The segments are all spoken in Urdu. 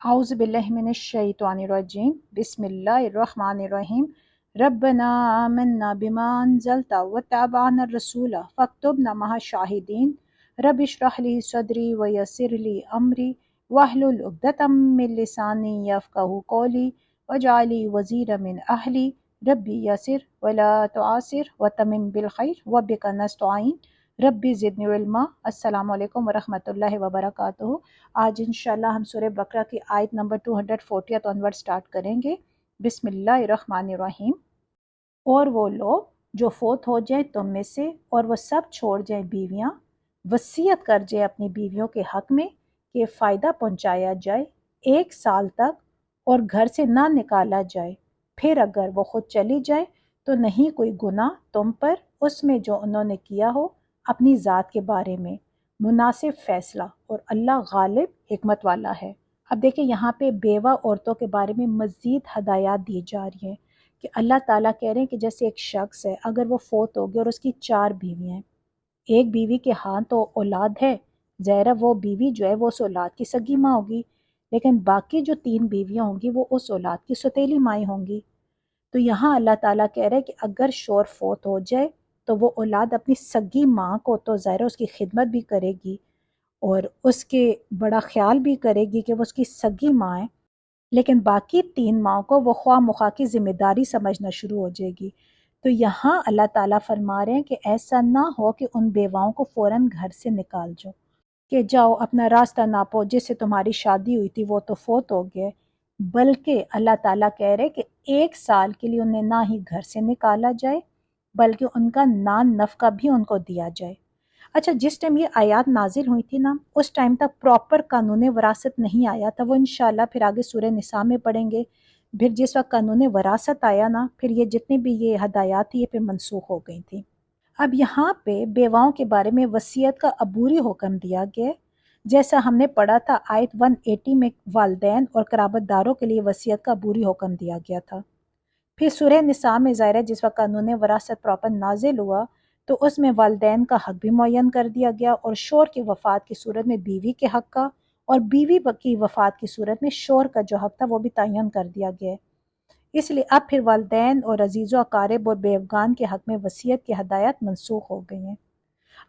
اعوذ باللہ من الشیطان الرجیم بسم اللہ الرحمن الرحیم ربنا آمنا بما انزلت واتبعنا الرسول فاکتبنا مع الشاہدین رب اشرح لی صدری ویسر لی امری واحلل عقدۃ من لسانی یفقہوا قولی واجعل لی وزیرا من اہلی ربی یسر ولا تعسر وتمم بالخیر وبک نستعین ربی زدنی علما۔ السلام علیکم ورحمۃ اللہ وبرکاتہ۔ آج انشاءاللہ ہم سورہ بقرہ کی آیت نمبر 240 آنورڈ سٹارٹ کریں گے۔ بسم اللہ الرحمن الرحیم۔ اور وہ لوگ جو فوت ہو جائیں تم میں سے اور وہ سب چھوڑ جائیں بیویاں، وصیت کر جائیں اپنی بیویوں کے حق میں کہ فائدہ پہنچایا جائے 1 سال تک اور گھر سے نہ نکالا جائے، پھر اگر وہ خود چلی جائے تو نہیں کوئی گناہ تم پر اس میں جو انہوں نے کیا ہو اپنی ذات کے بارے میں، مناسب فیصلہ، اور اللہ غالب حکمت والا ہے۔ اب دیکھیں یہاں پہ بیوہ عورتوں کے بارے میں مزید ہدایات دی جا رہی ہیں کہ اللہ تعالیٰ کہہ رہے ہیں کہ جیسے ایک شخص ہے، اگر وہ فوت ہو گیا اور اس کی 4 بیویاں ہیں، ایک بیوی کے ہاں تو اولاد ہے، ظاہر ہے وہ بیوی جو ہے وہ اس اولاد کی سگی ماں ہوگی، لیکن باقی جو 3 بیویاں ہوں گی وہ اس اولاد کی سوتیلی مائیں ہوں گی۔ تو یہاں اللہ تعالیٰ کہہ رہے ہیں کہ اگر شوہر فوت ہو جائے تو وہ اولاد اپنی سگی ماں کو تو ظاہر ہے اس کی خدمت بھی کرے گی اور اس کے بڑا خیال بھی کرے گی کہ وہ اس کی سگی ماں ہے، لیکن باقی 3 ماں کو وہ خواہ مخواہ کی ذمہ داری سمجھنا شروع ہو جائے گی۔ تو یہاں اللہ تعالیٰ فرما رہے ہیں کہ ایسا نہ ہو کہ ان بیواؤں کو فوراً گھر سے نکال جاؤ کہ جاؤ اپنا راستہ ناپو، جس سے تمہاری شادی ہوئی تھی وہ تو فوت ہو گئے، بلکہ اللہ تعالیٰ کہہ رہے کہ 1 سال کے لیے انہیں نہ ہی گھر سے نکالا جائے بلکہ ان کا نان نفقہ بھی ان کو دیا جائے۔ اچھا، جس ٹائم یہ آیات نازل ہوئی تھی نا، اس ٹائم تک پراپر قانون وراثت نہیں آیا تھا، وہ انشاءاللہ پھر آگے سورہ نساء میں پڑھیں گے۔ پھر جس وقت قانون وراثت آیا نا، پھر یہ جتنی بھی یہ ہدایات تھی یہ پھر منسوخ ہو گئی تھی۔ اب یہاں پہ بیواؤں کے بارے میں وصیت کا عبوری حکم دیا گیا ہے، جیسا ہم نے پڑھا تھا آیت 180 میں والدین اور قرابت داروں کے لیے وصیت کا عبوری حکم دیا گیا تھا۔ پھر سورہ نساء میں ظاہر ہے جس وقت قانون وراثت پراپر نازل ہوا تو اس میں والدین کا حق بھی معین کر دیا گیا، اور شوہر کی وفات کی صورت میں بیوی کے حق کا، اور بیوی کی وفات کی صورت میں شوہر کا جو حق تھا وہ بھی تعین کر دیا گیا ہے۔ اس لیے اب پھر والدین اور عزیز و اقارب اور بیوگان کے حق میں وصیت کی ہدایات منسوخ ہو گئی ہیں۔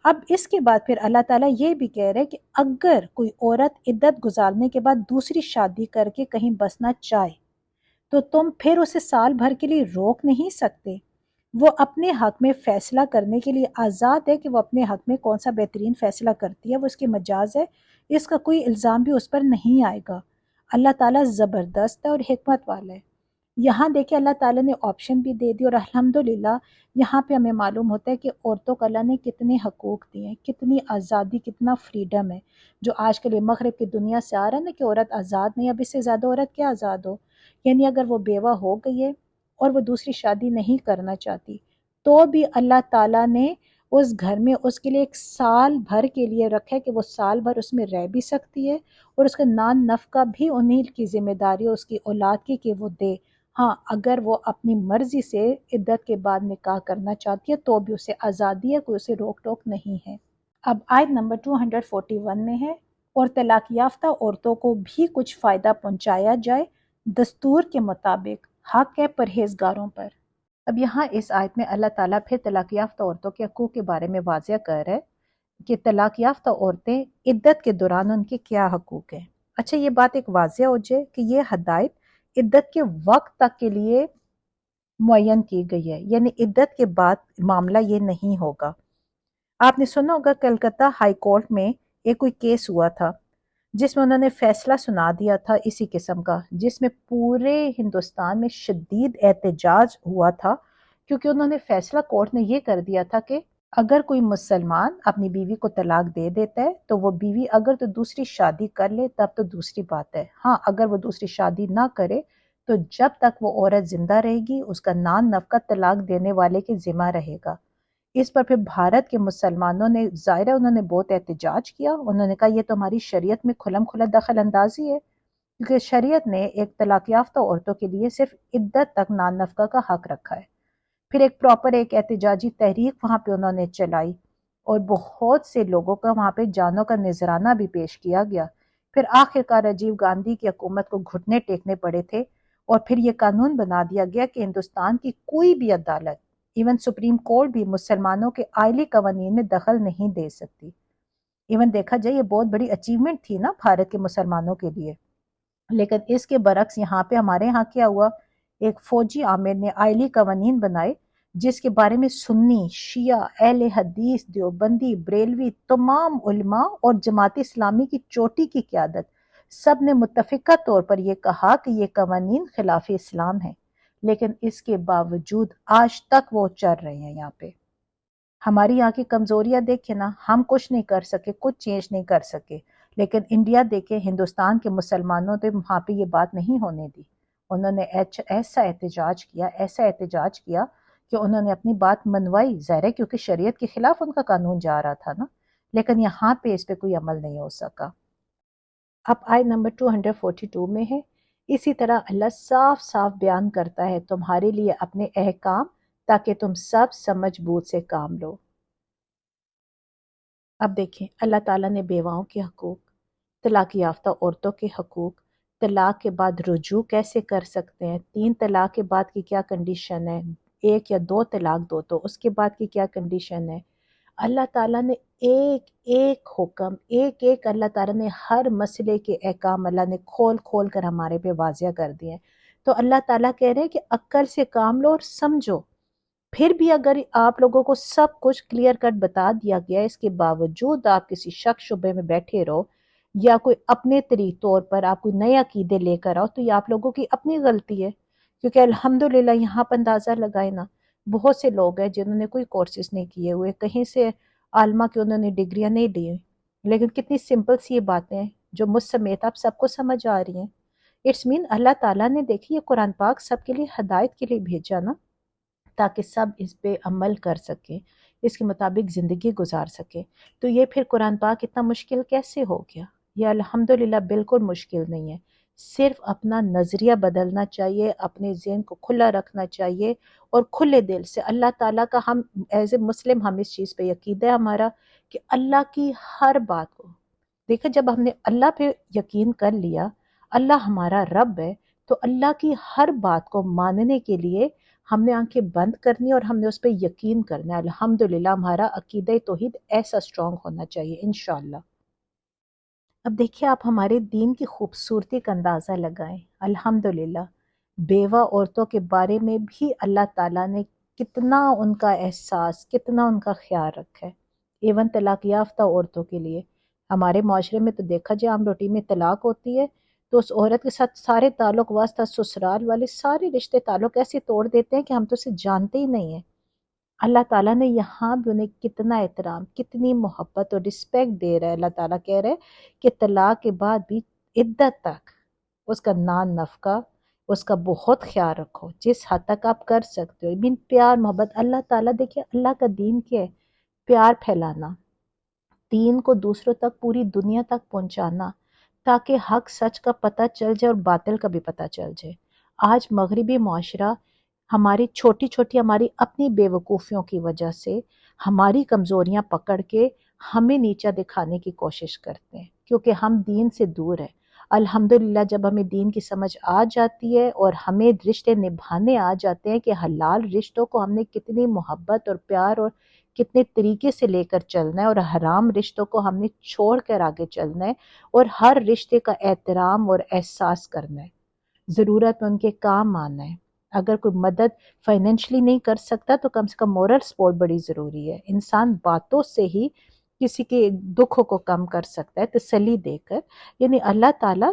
اب اس کے بعد پھر اللہ تعالیٰ یہ بھی کہہ رہے کہ اگر کوئی عورت عدت گزارنے کے بعد دوسری شادی کر کے کہیں بسنا چاہے تو تم پھر اسے سال بھر کے لیے روک نہیں سکتے۔ وہ اپنے حق میں فیصلہ کرنے کے لیے آزاد ہے کہ وہ اپنے حق میں کون سا بہترین فیصلہ کرتی ہے، وہ اس کی مجاز ہے، اس کا کوئی الزام بھی اس پر نہیں آئے گا۔ اللہ تعالیٰ زبردست ہے اور حکمت والا ہے۔ یہاں دیکھیں اللہ تعالیٰ نے آپشن بھی دے دی، اور الحمدللہ یہاں پہ ہمیں معلوم ہوتا ہے کہ عورتوں کو اللہ نے کتنے حقوق دیے ہیں، کتنی آزادی، کتنا فریڈم ہے، جو آج کل یہ مغرب کی دنیا سے آ رہا ہے نا کہ عورت آزاد نہیں، اب اس سے زیادہ عورت کیا آزاد ہو۔ یعنی اگر وہ بیوہ ہو گئی ہے اور وہ دوسری شادی نہیں کرنا چاہتی تو بھی اللہ تعالیٰ نے اس گھر میں اس کے لیے 1 سال بھر کے لیے رکھا ہے کہ وہ سال بھر اس میں رہ بھی سکتی ہے، اور اس کا نان نفقہ بھی انہیں کی ذمہ داری ہے اس کی اولاد کی کہ وہ دے۔ ہاں، اگر وہ اپنی مرضی سے عدت کے بعد نکاح کرنا چاہتی ہے تو بھی اسے آزادی ہے، کوئی اسے روک ٹوک نہیں ہے۔ اب آیت نمبر 241 میں ہے، اور طلاق یافتہ عورتوں کو بھی کچھ فائدہ پہنچایا جائے دستور کے مطابق، حق ہے پرہیزگاروں پر۔ اب یہاں اس آیت میں اللہ تعالیٰ پھر طلاق یافتہ عورتوں کے حقوق کے بارے میں واضح کر رہا ہے کہ طلاق یافتہ عورتیں عدت کے دوران ان کے کیا حقوق ہیں۔ اچھا، یہ بات ایک واضح ہو جائے کہ یہ ہدایت عدت کے وقت تک کے لیے معین کی گئی ہے، یعنی عدت کے بعد معاملہ یہ نہیں ہوگا۔ آپ نے سنا ہوگا کلکتہ ہائی کورٹ میں ایک کوئی کیس ہوا تھا جس میں انہوں نے فیصلہ سنا دیا تھا اسی قسم کا، جس میں پورے ہندوستان میں شدید احتجاج ہوا تھا، کیونکہ انہوں نے فیصلہ کورٹ نے یہ کر دیا تھا کہ اگر کوئی مسلمان اپنی بیوی کو طلاق دے دیتا ہے تو وہ بیوی اگر تو دوسری شادی کر لے تب تو دوسری بات ہے، ہاں اگر وہ دوسری شادی نہ کرے تو جب تک وہ عورت زندہ رہے گی اس کا نان نفقہ طلاق دینے والے کے ذمہ رہے گا۔ اس پر پھر بھارت کے مسلمانوں نے ظاہر ہے انہوں نے بہت احتجاج کیا، انہوں نے کہا یہ تو ہماری شریعت میں کھلم کھلا دخل اندازی ہے، کیونکہ شریعت نے ایک طلاق یافتہ عورتوں کے لیے صرف عدت تک نان نفقہ کا حق رکھا ہے۔ پھر ایک پراپر ایک احتجاجی تحریک وہاں پہ انہوں نے چلائی، اور بہت سے لوگوں کا وہاں پہ جانوں کا نذرانہ بھی پیش کیا گیا۔ پھر آخر کار راجیو گاندھی کی حکومت کو گھٹنے ٹیکنے پڑے تھے اور پھر یہ قانون بنا دیا گیا کہ ہندوستان کی کوئی بھی عدالت، ایون سپریم کورٹ بھی مسلمانوں کے آئلی قوانین میں دخل نہیں دے سکتی۔ ایون دیکھا جائے یہ بہت بڑی اچیومنٹ تھی نا بھارت کے مسلمانوں کے لیے، لیکن اس کے برعکس یہاں پہ ہمارے یہاں کیا ہوا، ایک فوجی عامر نے آئلی قوانین بنائے جس کے بارے میں سنی، شیعہ، اہل حدیث، دیوبندی، بریلوی، تمام علماء اور جماعت اسلامی کی چوٹی کی قیادت سب نے متفقہ طور پر یہ کہا کہ یہ قوانین خلاف اسلام ہیں، لیکن اس کے باوجود آج تک وہ چل رہے ہیں یہاں پہ۔ ہماری یہاں کی کمزوریاں دیکھیں نا، ہم کچھ نہیں کر سکے، کچھ چینج نہیں کر سکے، لیکن انڈیا دیکھیں، ہندوستان کے مسلمانوں نے وہاں پہ یہ بات نہیں ہونے دی۔ انہوں نے ایسا احتجاج کیا کہ انہوں نے اپنی بات منوائی، ظاہر ہے کیونکہ شریعت کے خلاف ان کا قانون جا رہا تھا نا، لیکن یہاں پہ اس پہ کوئی عمل نہیں ہو سکا۔ اب آیت نمبر 242 میں ہے، اسی طرح اللہ صاف صاف بیان کرتا ہے تمہارے لیے اپنے احکام تاکہ تم سب سمجھ بوجھ سے کام لو۔ اب دیکھیں اللہ تعالیٰ نے بیواؤں کے حقوق، طلاق یافتہ عورتوں کے حقوق، طلاق کے بعد رجوع کیسے کر سکتے ہیں، 3 طلاق کے بعد کی کیا کنڈیشن ہے، 1 یا 2 طلاق دو تو اس کے بعد کی کیا کنڈیشن ہے، اللہ تعالیٰ نے ایک ایک حکم، ایک ایک اللہ تعالیٰ نے ہر مسئلے کے احکام اللہ نے کھول کھول کر ہمارے پہ واضح کر دیے ہیں۔ تو اللہ تعالیٰ کہہ رہے ہیں کہ عقل سے کام لو اور سمجھو۔ پھر بھی اگر آپ لوگوں کو سب کچھ کلیئر کٹ بتا دیا گیا، اس کے باوجود آپ کسی شک شبے میں بیٹھے رہو یا کوئی اپنے طور پر آپ کوئی نئے عقیدے لے کر آؤ، تو یہ آپ لوگوں کی اپنی غلطی ہے، کیونکہ الحمدللہ یہاں پر اندازہ لگائے نا، بہت سے لوگ ہیں جنہوں نے کوئی کورسز نہیں کیے ہوئے، کہیں سے عالمہ کی انہوں نے ڈگریاں نہیں لی ہوئی، لیکن کتنی سمپل سی یہ باتیں ہیں جو مجھ سمیت آپ سب کو سمجھ آ رہی ہیں۔ اٹس مین اللہ تعالیٰ نے دیکھی یہ قرآن پاک سب کے لیے ہدایت کے لیے بھیجا نا، تاکہ سب اس پہ عمل کر سکیں، اس کے مطابق زندگی گزار سکیں۔ تو یہ پھر قرآن پاک اتنا مشکل کیسے ہو گیا؟ یہ الحمدللہ بالکل مشکل نہیں ہے، صرف اپنا نظریہ بدلنا چاہیے، اپنے ذہن کو کھلا رکھنا چاہیے اور کھلے دل سے اللہ تعالیٰ کا، ہم ایز اے مسلم ہم اس چیز پہ عقیدہ ہے ہمارا کہ اللہ کی ہر بات کو دیکھیں، جب ہم نے اللہ پہ یقین کر لیا، اللہ ہمارا رب ہے، تو اللہ کی ہر بات کو ماننے کے لیے ہم نے آنکھیں بند کرنی اور ہم نے اس پہ یقین کرنا ہے۔ الحمدللہ ہمارا عقیدہ توحید ایسا سٹرونگ ہونا چاہیے انشاءاللہ۔ اب دیکھیے آپ ہمارے دین کی خوبصورتی کا اندازہ لگائیں، الحمدللہ بیوہ عورتوں کے بارے میں بھی اللہ تعالیٰ نے کتنا ان کا احساس، کتنا ان کا خیال رکھا ہے۔ ایون طلاق یافتہ عورتوں کے لیے ہمارے معاشرے میں تو دیکھا جائے عام روٹین میں طلاق ہوتی ہے تو اس عورت کے ساتھ سارے تعلق واسطہ، سسرال والے سارے رشتے تعلق ایسے توڑ دیتے ہیں کہ ہم تو اسے جانتے ہی نہیں ہیں۔ اللہ تعالیٰ نے یہاں بھی انہیں کتنا احترام، کتنی محبت اور رسپیکٹ دے رہا ہے۔ اللہ تعالیٰ کہہ رہے ہیں کہ طلاق کے بعد بھی عدت تک اس کا نان نفقہ، اس کا بہت خیال رکھو، جس حد تک آپ کر سکتے ہو، بن پیار محبت۔ اللہ تعالیٰ دیکھیں اللہ کا دین کیا ہے، پیار پھیلانا، دین کو دوسروں تک، پوری دنیا تک پہنچانا، تاکہ حق سچ کا پتہ چل جائے اور باطل کا بھی پتہ چل جائے۔ آج مغربی معاشرہ ہماری چھوٹی چھوٹی ہماری اپنی بے وقوفیوں کی وجہ سے ہماری کمزوریاں پکڑ کے ہمیں نیچا دکھانے کی کوشش کرتے ہیں، کیونکہ ہم دین سے دور ہیں۔ الحمدللہ جب ہمیں دین کی سمجھ آ جاتی ہے اور ہمیں رشتے نبھانے آ جاتے ہیں کہ حلال رشتوں کو ہم نے کتنی محبت اور پیار اور کتنے طریقے سے لے کر چلنا ہے، اور حرام رشتوں کو ہم نے چھوڑ کر آگے چلنا ہے، اور ہر رشتے کا احترام اور احساس کرنا ہے، ضرورت میں ان کے کام آنا ہے۔ اگر کوئی مدد فائنینشلی نہیں کر سکتا تو کم سے کم مورل سپورٹ بڑی ضروری ہے۔ انسان باتوں سے ہی کسی کے دکھوں کو کم کر سکتا ہے، تسلی دے کر۔ یعنی اللہ تعالیٰ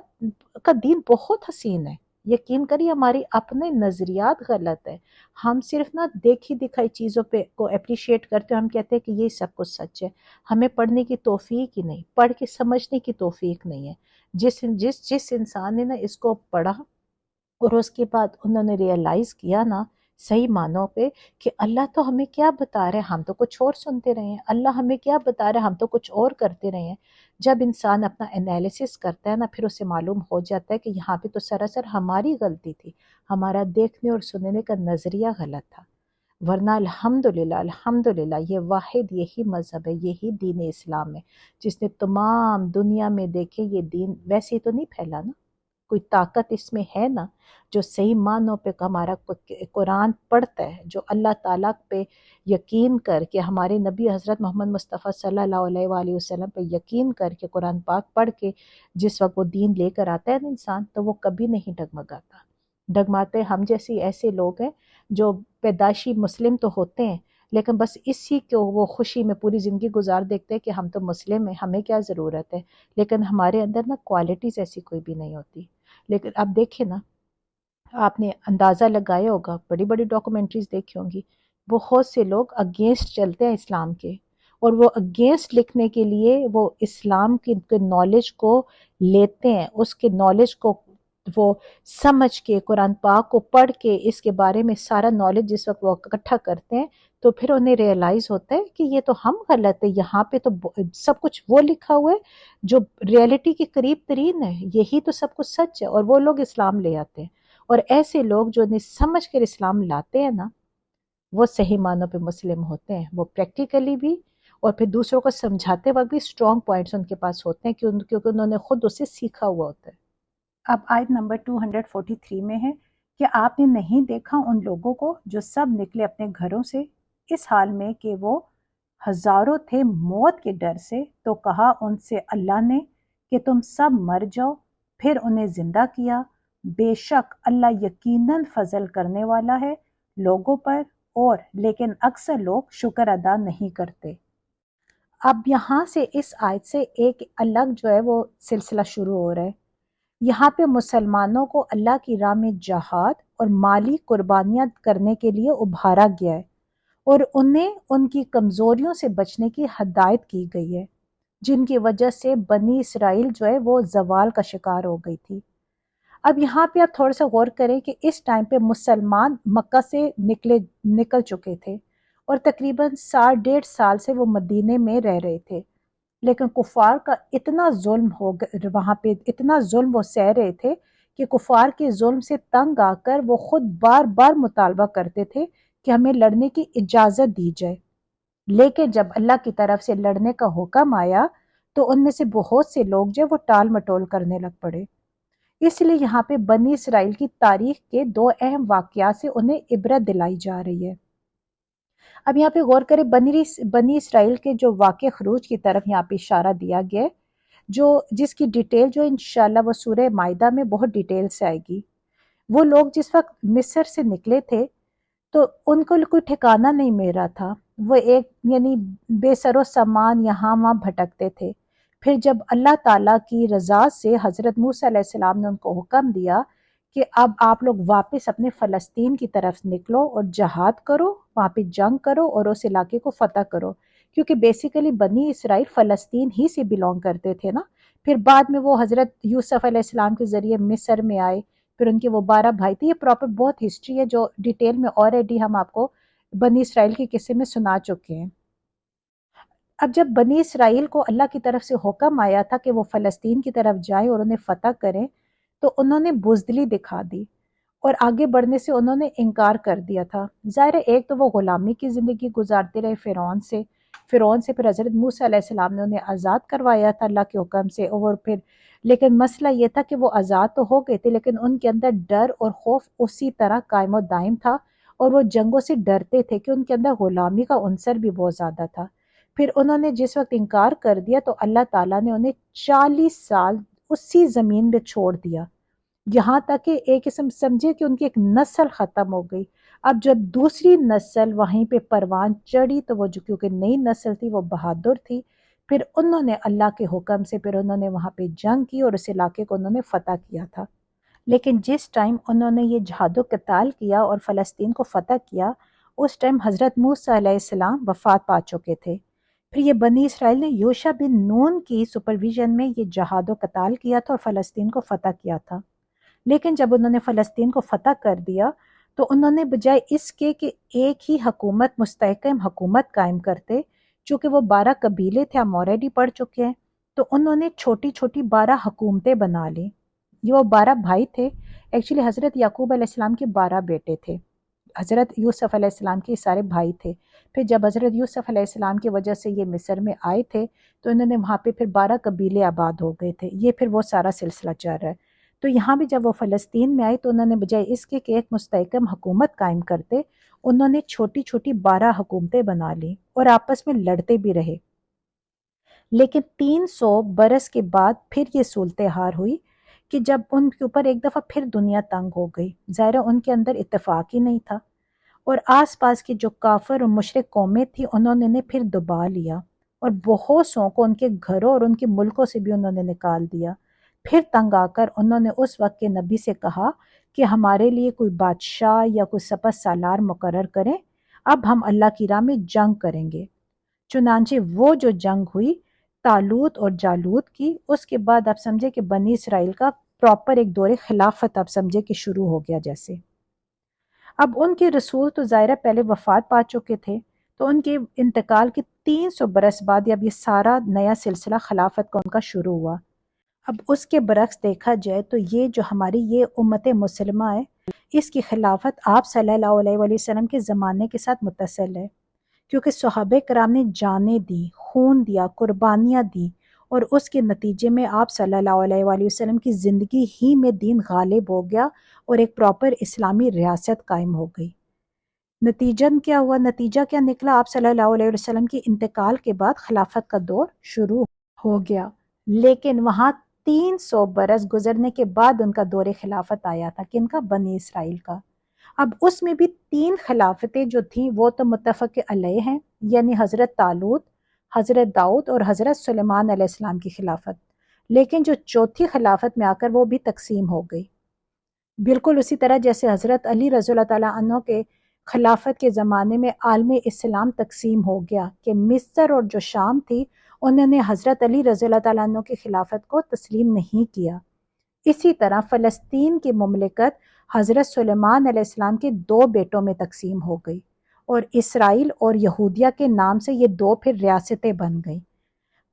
کا دین بہت حسین ہے، یقین کریے ہماری اپنے نظریات غلط ہے، ہم صرف نہ دیکھی دکھائی چیزوں پہ کو اپریشیٹ کرتے ہیں، ہم کہتے ہیں کہ یہ سب کچھ سچ ہے، ہمیں پڑھنے کی توفیق ہی نہیں، پڑھ کے سمجھنے کی توفیق نہیں ہے۔ جس انسان نے نا اس کو پڑھا اور اس کے بعد انہوں نے ریئلائز کیا نا صحیح معنوں پہ کہ اللہ تو ہمیں کیا بتا رہے ہیں، ہم تو کچھ اور سنتے رہے ہیں، اللہ ہمیں کیا بتا رہے ہیں، ہم تو کچھ اور کرتے رہے ہیں۔ جب انسان اپنا انالیسس کرتا ہے نا، پھر اسے معلوم ہو جاتا ہے کہ یہاں پہ تو سراسر ہماری غلطی تھی، ہمارا دیکھنے اور سننے کا نظریہ غلط تھا۔ ورنہ الحمدللہ یہ واحد یہی مذہب ہے، یہی دین اسلام ہے جس نے تمام دنیا میں دیکھے یہ دین ویسے تو نہیں پھیلا نا، کوئی طاقت اس میں ہے نا، جو صحیح معنوں پہ ہمارا قرآن پڑھتا ہے، جو اللہ تعالیٰ پہ یقین کر کے، ہمارے نبی حضرت محمد مصطفیٰ صلی اللہ علیہ وآلہ وسلم پہ یقین کر کے قرآن پاک پڑھ کے جس وقت وہ دین لے کر آتا ہے نا انسان، تو وہ کبھی نہیں ڈگمگاتا۔ ڈگماتے ہم جیسی ایسے لوگ ہیں جو پیدائشی مسلم تو ہوتے ہیں، لیکن بس اسی کو وہ خوشی میں پوری زندگی گزار دیکھتے ہیں کہ ہم تو مسلم ہیں، ہمیں کیا ضرورت ہے، لیکن ہمارے اندر نا کوالٹیز ایسی کوئی بھی نہیں ہوتی۔ لیکن اب دیکھیں نا، آپ نے اندازہ لگایا ہوگا، بڑی بڑی ڈاکومنٹریز دیکھی ہوں گی، بہت سے لوگ اگینسٹ چلتے ہیں اسلام کے، اور وہ اگینسٹ لکھنے کے لیے وہ اسلام کی نالج کو لیتے ہیں، اس کے نالج کو وہ سمجھ کے، قرآن پاک کو پڑھ کے، اس کے بارے میں سارا نالج جس وقت وہ اکٹھا کرتے ہیں، تو پھر انہیں ریئلائز ہوتا ہے کہ یہ تو ہم غلط ہے، یہاں پہ تو سب کچھ وہ لکھا ہوا ہے جو ریئلٹی کے قریب ترین ہے، یہی تو سب کچھ سچ ہے، اور وہ لوگ اسلام لے آتے ہیں۔ اور ایسے لوگ جو انہیں سمجھ کر اسلام لاتے ہیں نا، وہ صحیح معنوں پہ مسلم ہوتے ہیں، وہ پریکٹیکلی بھی اور پھر دوسروں کو سمجھاتے وقت بھی اسٹرانگ پوائنٹس ان کے پاس ہوتے ہیں کیونکہ انہوں نے خود اسے سیکھا ہوا ہوتا ہے۔ اب آیت نمبر 243 میں ہے کہ آپ نے نہیں دیکھا ان لوگوں کو جو سب نکلے اپنے گھروں سے اس حال میں کہ وہ ہزاروں تھے موت کے ڈر سے، تو کہا ان سے اللہ نے کہ تم سب مر جاؤ، پھر انہیں زندہ کیا، بے شک اللہ یقیناً فضل کرنے والا ہے لوگوں پر، اور لیکن اکثر لوگ شکر ادا نہیں کرتے۔ اب یہاں سے اس آیت سے ایک الگ جو ہے وہ سلسلہ شروع ہو رہا ہے۔ یہاں پہ مسلمانوں کو اللہ کی راہ میں جہاد اور مالی قربانیاں کرنے کے لیے ابھارا گیا ہے، اور انہیں ان کی کمزوریوں سے بچنے کی ہدایت کی گئی ہے، جن کی وجہ سے بنی اسرائیل جو ہے وہ زوال کا شکار ہو گئی تھی۔ اب یہاں پہ آپ تھوڑا سا غور کریں کہ اس ٹائم پہ مسلمان مکہ سے نکل چکے تھے، اور تقریباً 1.5 سال سے وہ مدینے میں رہ رہے تھے، لیکن کفار کا اتنا ظلم وہاں پہ اتنا ظلم وہ سہ رہے تھے کہ کفار کے ظلم سے تنگ آ کر وہ خود بار بار مطالبہ کرتے تھے کہ ہمیں لڑنے کی اجازت دی جائے، لیکن جب اللہ کی طرف سے لڑنے کا حکم آیا تو ان میں سے بہت سے لوگ جو وہ ٹال مٹول کرنے لگ پڑے۔ اس لیے یہاں پہ بنی اسرائیل کی تاریخ کے 2 اہم واقعات سے انہیں عبرت دلائی جا رہی ہے۔ اب یہاں پہ غور کریں، بنی اسرائیل کے جو واقع خروج کی طرف یہاں پہ اشارہ دیا گیا ہے، جس کی ڈیٹیل جو انشاءاللہ وہ سورہ مائدہ میں بہت ڈیٹیل سے آئے گی۔ وہ لوگ جس وقت مصر سے نکلے تھے تو ان کو کوئی ٹھکانہ نہیں مل رہا تھا، وہ ایک یعنی بے سر و سامان یہاں وہاں بھٹکتے تھے۔ پھر جب اللہ تعالیٰ کی رضا سے حضرت موسیٰ علیہ السلام نے ان کو حکم دیا کہ اب آپ لوگ واپس اپنے فلسطین کی طرف نکلو اور جہاد کرو، وہاں پہ جنگ کرو اور اس علاقے کو فتح کرو، کیونکہ بیسیکلی بنی اسرائیل فلسطین ہی سے بلونگ کرتے تھے نا۔ پھر بعد میں وہ حضرت یوسف علیہ السلام کے ذریعے مصر میں آئے، پھر ان کے وہ 12 بھائی تھے۔ یہ پراپر بہت ہسٹری ہے جو ڈیٹیل میں آلریڈی ہم آپ کو بنی اسرائیل کے قصے میں سنا چکے ہیں۔ اب جب بنی اسرائیل کو اللہ کی طرف سے حکم آیا تھا کہ وہ فلسطین کی طرف جائیں اور انہیں فتح کریں، تو انہوں نے بزدلی دکھا دی اور آگے بڑھنے سے انہوں نے انکار کر دیا تھا۔ ظاہر ہے ایک تو وہ غلامی کی زندگی گزارتے رہے فرعون سے پھر حضرت موسیٰ علیہ السلام نے انہیں آزاد کروایا تھا اللہ کے حکم سے، اور پھر لیکن مسئلہ یہ تھا کہ وہ آزاد تو ہو گئے تھے لیکن ان کے اندر ڈر اور خوف اسی طرح قائم و دائم تھا، اور وہ جنگوں سے ڈرتے تھے کہ ان کے اندر غلامی کا عنصر بھی بہت زیادہ تھا۔ پھر انہوں نے جس وقت انکار کر دیا تو اللہ تعالیٰ نے انہیں 40 سال اسی زمین میں چھوڑ دیا، یہاں تک کہ ایک قسم سمجھے کہ ان کی ایک نسل ختم ہو گئی۔ اب جب دوسری نسل وہیں پہ پروان چڑھی تو وہ جو کیونکہ نئی نسل تھی وہ بہادر تھی، پھر انہوں نے اللہ کے حکم سے پھر انہوں نے وہاں پہ جنگ کی اور اس علاقے کو انہوں نے فتح کیا تھا۔ لیکن جس ٹائم انہوں نے یہ جہاد و قتال کیا اور فلسطین کو فتح کیا، اس ٹائم حضرت موسیٰ علیہ السلام وفات پا چکے تھے۔ پھر یہ بنی اسرائیل نے یوشع بن نون کی سپرویژن میں یہ جہاد و قتال کیا تھا اور فلسطین کو فتح کیا تھا۔ لیکن جب انہوں نے فلسطین کو فتح کر دیا تو انہوں نے بجائے اس کے کہ ایک ہی حکومت مستحکم حکومت قائم کرتے، چونکہ وہ 12 قبیلے تھے، ہم آلریڈی پڑھ چکے ہیں، تو انہوں نے چھوٹی چھوٹی 12 حکومتیں بنا لیں۔ یہ وہ 12 بھائی تھے، ایکچولی حضرت یعقوب علیہ السلام کے 12 بیٹے تھے، حضرت یوسف علیہ السلام کے سارے بھائی تھے۔ پھر جب حضرت یوسف علیہ السلام کی وجہ سے یہ مصر میں آئے تھے تو انہوں نے وہاں پہ پھر 12 قبیلے آباد ہو گئے تھے۔ یہ پھر وہ سارا سلسلہ چل رہا ہے۔ تو یہاں بھی جب وہ فلسطین میں آئے تو انہوں نے بجائے اس کے کہ ایک مستحکم حکومت قائم کرتے، انہوں نے چھوٹی چھوٹی 12 حکومتیں بنا لیں اور آپس میں لڑتے بھی رہے۔ لیکن 300 برس کے بعد پھر یہ صورتحال ہوئی کہ جب ان کے اوپر ایک دفعہ پھر دنیا تنگ ہو گئی، ظاہر ان کے اندر اتفاق ہی نہیں تھا، اور آس پاس کی جو کافر اور مشرک قومیں تھیں انہوں نے پھر دبا لیا اور بہت سو کو ان کے گھروں اور ان کے ملکوں سے بھی انہوں نے نکال دیا۔ پھر تنگ آ کر انہوں نے اس وقت کے نبی سے کہا کہ ہمارے لیے کوئی بادشاہ یا کوئی سپہ سالار مقرر کریں، اب ہم اللہ کی راہ میں جنگ کریں گے۔ چنانچہ وہ جو جنگ ہوئی طالوت اور جالوت کی، اس کے بعد آپ سمجھے کہ بنی اسرائیل کا پراپر ایک دور خلافت آپ سمجھے کہ شروع ہو گیا جیسے۔ اب ان کے رسول تو ظاہرہ پہلے وفات پا چکے تھے، تو ان کے انتقال کے 300 برس بعد اب یہ سارا نیا سلسلہ خلافت کا ان کا شروع ہوا۔ اب اس کے برعکس دیکھا جائے تو یہ جو ہماری یہ امت مسلمہ ہے، اس کی خلافت آپ صلی اللہ علیہ وآلہ وسلم کے زمانے کے ساتھ متصل ہے، کیونکہ صحابہ کرام نے جانیں دی، خون دیا، قربانیاں دی، اور اس کے نتیجے میں آپ صلی اللہ علیہ وآلہ وسلم کی زندگی ہی میں دین غالب ہو گیا اور ایک پراپر اسلامی ریاست قائم ہو گئی۔ نتیجن کیا ہوا؟ نتیجہ کیا نکلا؟ آپ صلی اللہ علیہ وسلم کی انتقال کے بعد خلافت کا دور شروع ہو گیا، لیکن وہاں 300 برس گزرنے کے بعد ان کا دور خلافت آیا تھا، کن کا؟ بنی اسرائیل کا۔ اب اس میں بھی 3 خلافتیں جو تھیں وہ تو متفق علیہ ہیں، یعنی حضرت طالوت، حضرت داؤد اور حضرت سلیمان علیہ السلام کی خلافت، لیکن جو چوتھی خلافت میں آ کر وہ بھی تقسیم ہو گئی، بالکل اسی طرح جیسے حضرت علی رضی اللہ تعالیٰ عنہ کے خلافت کے زمانے میں عالم اسلام تقسیم ہو گیا کہ مصر اور جو شام تھی انہوں نے حضرت علی رضی اللہ تعالیٰ عنہ کی خلافت کو تسلیم نہیں کیا۔ اسی طرح فلسطین کی مملکت حضرت سلیمان علیہ السلام کے 2 بیٹوں میں تقسیم ہو گئی، اور اسرائیل اور یہودیہ کے نام سے یہ 2 پھر ریاستیں بن گئیں۔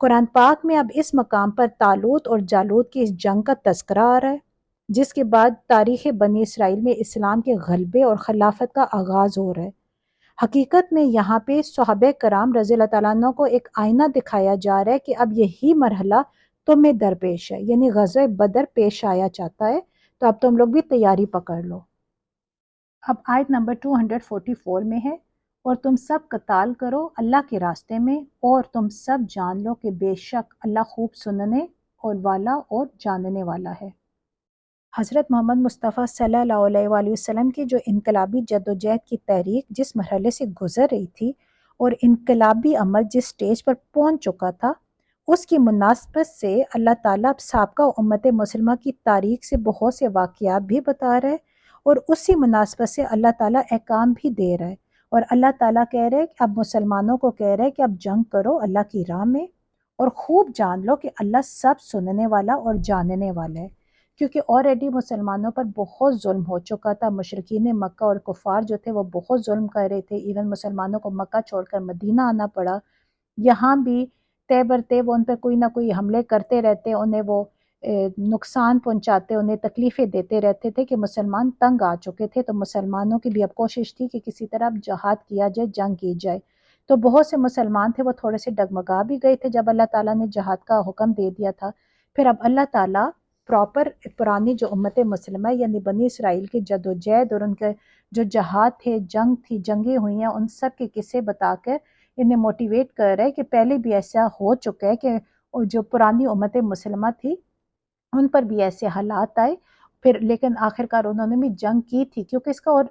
قرآن پاک میں اب اس مقام پر طالوت اور جالوت کی اس جنگ کا تذکرہ آ رہا ہے، جس کے بعد تاریخ بنی اسرائیل میں اسلام کے غلبے اور خلافت کا آغاز ہو رہا ہے۔ حقیقت میں یہاں پہ صحابہ کرام رضی اللہ تعالیٰ عنہ کو ایک آئینہ دکھایا جا رہا ہے کہ اب یہی مرحلہ تمہیں درپیش ہے، یعنی غزوہ بدر پیش آیا چاہتا ہے، تو اب تم لوگ بھی تیاری پکڑ لو۔ اب آیت نمبر 244 میں ہے، اور تم سب قتال کرو اللہ کے راستے میں، اور تم سب جان لو کہ بے شک اللہ خوب سننے اور والا اور جاننے والا ہے۔ حضرت محمد مصطفیٰ صلی اللہ علیہ وآلہ وسلم کی جو انقلابی جدوجہد کی تحریک جس مرحلے سے گزر رہی تھی اور انقلابی عمل جس سٹیج پر پہنچ چکا تھا، اس کی مناسبت سے اللہ تعالیٰ سابقہ امت مسلمہ کی تاریخ سے بہت سے واقعات بھی بتا رہے، اور اسی مناسبت سے اللہ تعالیٰ احکام بھی دے رہا ہے، اور اللہ تعالیٰ کہہ رہے کہ اب مسلمانوں کو کہہ رہے کہ اب جنگ کرو اللہ کی راہ میں، اور خوب جان لو کہ اللہ سب سننے والا اور جاننے والا ہے، کیونکہ آلریڈی مسلمانوں پر بہت ظلم ہو چکا تھا۔ مشرکین مکہ اور کفار جو تھے وہ بہت ظلم کر رہے تھے، ایون مسلمانوں کو مکہ چھوڑ کر مدینہ آنا پڑا۔ یہاں بھی تے برتے وہ ان پہ کوئی نہ کوئی حملے کرتے رہتے، انہیں وہ نقصان پہنچاتے، انہیں تکلیفیں دیتے رہتے تھے کہ مسلمان تنگ آ چکے تھے، تو مسلمانوں کی بھی اب کوشش تھی کہ کسی طرح جہاد کیا جائے، جنگ کی جائے۔ تو بہت سے مسلمان تھے وہ تھوڑے سے ڈگمگا بھی گئے تھے جب اللہ تعالیٰ نے جہاد کا حکم دے دیا تھا۔ پھر اب اللہ تعالیٰ پراپر پرانی جو امت مسلمہ یعنی بنی اسرائیل کی جدوجہد اور ان کے جو جہاد تھے، جنگ تھی، جنگیں ہوئی ہیں، ان سب کے قصے بتا کر انہیں موٹیویٹ کر رہے کہ پہلے بھی ایسا ہو چکا ہے کہ جو پرانی امت مسلمہ تھی ان پر بھی ایسے حالات آئے، پھر لیکن آخرکار انہوں نے بھی جنگ کی تھی، کیونکہ اس کا اور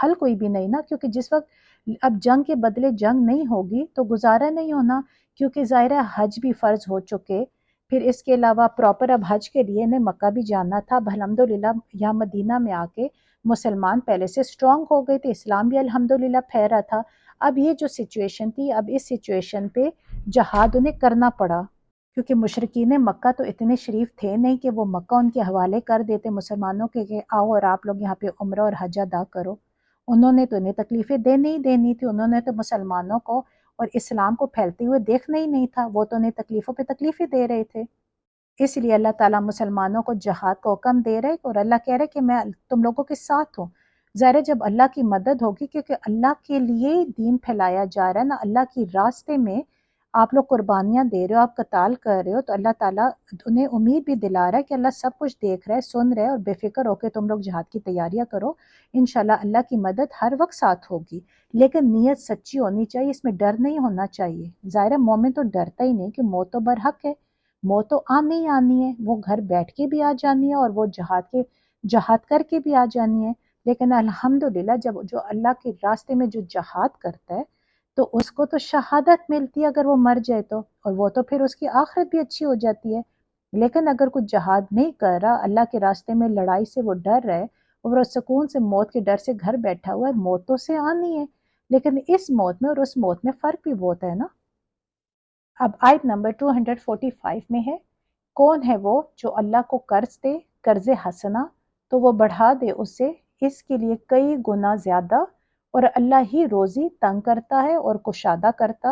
حل کوئی بھی نہیں نا، کیونکہ جس وقت اب جنگ کے بدلے جنگ نہیں ہوگی تو گزارا نہیں ہونا، کیونکہ ظاہرہ حج بھی فرض ہو چکے، پھر اس کے علاوہ پراپر اب حج کے لیے انہیں مکہ بھی جانا تھا۔ اب الحمدللہ یہاں مدینہ میں آ کے مسلمان پہلے سے سٹرونگ ہو گئے تھے، اسلام بھی الحمدللہ پھیرا تھا۔ اب یہ جو سچویشن تھی، اب اس سچویشن پہ جہاد انہیں کرنا پڑا، کیونکہ مشرکین مکہ تو اتنے شریف تھے نہیں کہ وہ مکہ ان کے حوالے کر دیتے مسلمانوں کے کہ آؤ اور آپ لوگ یہاں پہ عمرہ اور حج ادا کرو۔ انہوں نے تو انہیں تکلیفیں دینی ہی دینی تھی، انہوں نے تو مسلمانوں کو اور اسلام کو پھیلتے ہوئے دیکھنا ہی نہیں تھا، وہ تو انہیں تکلیفوں پہ تکلیفیں دے رہے تھے۔ اس لیے اللہ تعالیٰ مسلمانوں کو جہاد کا حکم دے رہے، اور اللہ کہہ رہے کہ میں تم لوگوں کے ساتھ ہوں، ظاہر ہے جب اللہ کی مدد ہوگی، کیونکہ اللہ کے لیے دین پھیلایا جا رہا ہے نا، اللہ کی راستے میں آپ لوگ قربانیاں دے رہے ہو، آپ قتال کر رہے ہو، تو اللہ تعالیٰ انہیں امید بھی دلا رہا ہے کہ اللہ سب کچھ دیکھ رہا ہے، سن رہا ہے، اور بے فکر ہو کے تم لوگ جہاد کی تیاریاں کرو، انشاءاللہ اللہ کی مدد ہر وقت ساتھ ہوگی، لیکن نیت سچی ہونی چاہیے، اس میں ڈر نہیں ہونا چاہیے۔ ظاہر ہے مومن تو ڈرتا ہی نہیں کہ موت تو برحق ہے، موت تو آنی ہی آنی ہے، وہ گھر بیٹھ کے بھی آ جانی ہے اور وہ جہاد کر کے بھی آ جانی ہے، لیکن الحمدللہ جب جو اللہ کے راستے میں جو جہاد کرتا ہے تو اس کو تو شہادت ملتی ہے اگر وہ مر جائے تو، اور وہ تو پھر اس کی آخرت بھی اچھی ہو جاتی ہے۔ لیکن اگر کوئی جہاد نہیں کر رہا، اللہ کے راستے میں لڑائی سے وہ ڈر رہے اور وہ سکون سے موت کے ڈر سے گھر بیٹھا ہوا ہے، موت تو سے آنی ہے، لیکن اس موت میں اور اس موت میں فرق بھی بہت ہے نا۔ اب آیت نمبر 245 میں ہے، کون ہے وہ جو اللہ کو قرض دے قرض حسنہ تو وہ بڑھا دے اسے اس کے لیے کئی گنا زیادہ، اور اللہ ہی روزی تنگ کرتا ہے اور کشادہ کرتا،